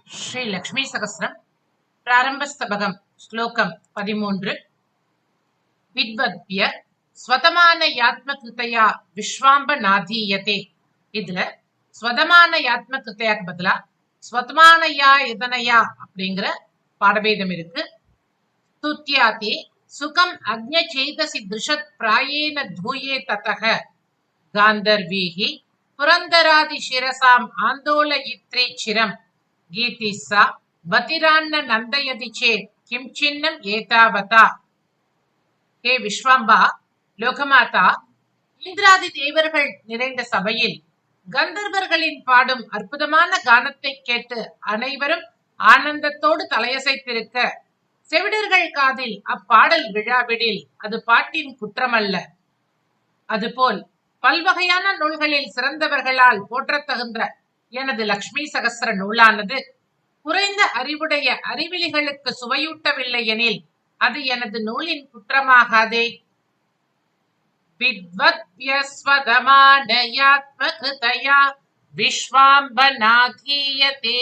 श्री लक्ष्मी सहस्रम प्रारंभस्तबकम श्लोकम 13 विद्वद्भ्य स्वतमानयात्मकृतया विश्वाम्बनाधीयते இதுல ஸ்வதமான யாத்மகிருத்தையாக்கு பதிலா ஸ்வதமானயா எதனையா அப்படிங்கிற பாடபேதம் இருக்கு. துத்யாதி சுகம் அக்ஞ சேதசி திருஷத் பிராயேன தூயே ததக காந்தர்வீஹி புரந்தராதி சிரசாம் ஆந்தோலயித்ரி சிரம் கீதிஸ்ஸா பதிரான்ன நந்தயதி சேத் கிம் சின்னம் ஏதாவதா. ஹே விஸ்வாம்பா, லோகமாதா, இந்திராதி தேவர்கள் நிறைந்த சபையில் கந்தர்வர்களின் பாடும் அற்புதமான கானத்தை கேட்டு அனைவரும் ஆனந்தத்தோடு தலையசைத்திருக்க, செவிடர்கள் காதில் அப்பாடல் விழாவிடில் அது பாட்டின் குற்றமல்ல. அதுபோல் பல்வகையான நூல்களில் சிறந்தவர்களால் போற்றத்தகுந்த எனது லக்ஷ்மி சகஸ்ர நூலானது குறைந்த அறிவுடைய அறிவிலிகளுக்கு சுவையூட்டவில்லை எனில் அது எனது நூலின் குற்றமாகாதே. வித்வத்யஸ்வதமானயாத்மகிருதயா விஸ்வாம்பநாதீயதே.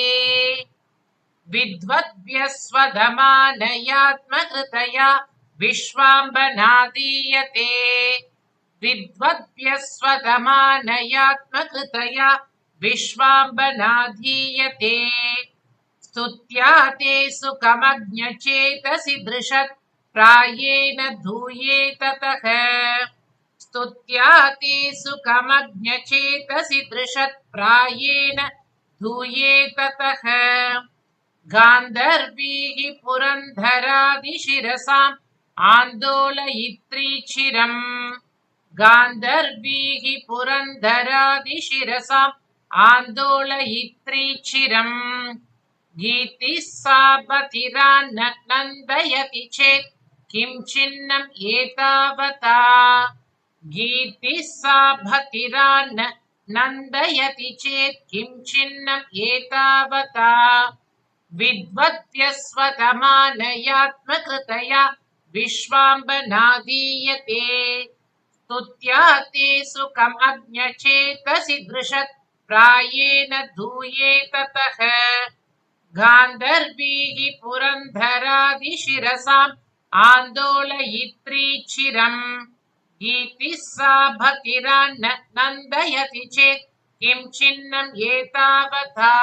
வித்வத்யஸ்வதமானயாத்மகிருதயா விஸ்வாம்பநாதீயதே. வித்வத்யஸ்வதமானயாத்மகிருதயா விஸ்வாம்பநாதீயதே. स्तुत्या ते सुखमज्ञचेतसि दृशत् प्रायेण धूये ततः. स्तुत्या ते सुखमज्ञचेतसि दृशत् प्रायेण धूये ततः. गान्धर्वीः पुरन्धरादिशिरसाम् आन्दोलयित्री चिरम्. गान्धर्वीः पुरन्धरादिशिरसाम् आन्दोलयित्री चिरम्. गीतिस्सा बधिरान्न नन्दयति चेत् किं चिन्नम् एतावता. गीतिस्सा बधिरान्न नन्दयति चेत् किं चिन्नम् एतावता. विद्वद्यस्वतमानयात्मकृतया विश्वाम्बनादीयते. स्तुत्या ते सुखम् अज्ञचेतसि दृशत् प्रायेण धूये ततः. गान्धर्वीः पुरन्धरादिशिरसाम् आन्दोलयित्री चिरम्. गीतिस्सा बधिरान्न नन्दयति चेत् किं चिन्नम् एतावता.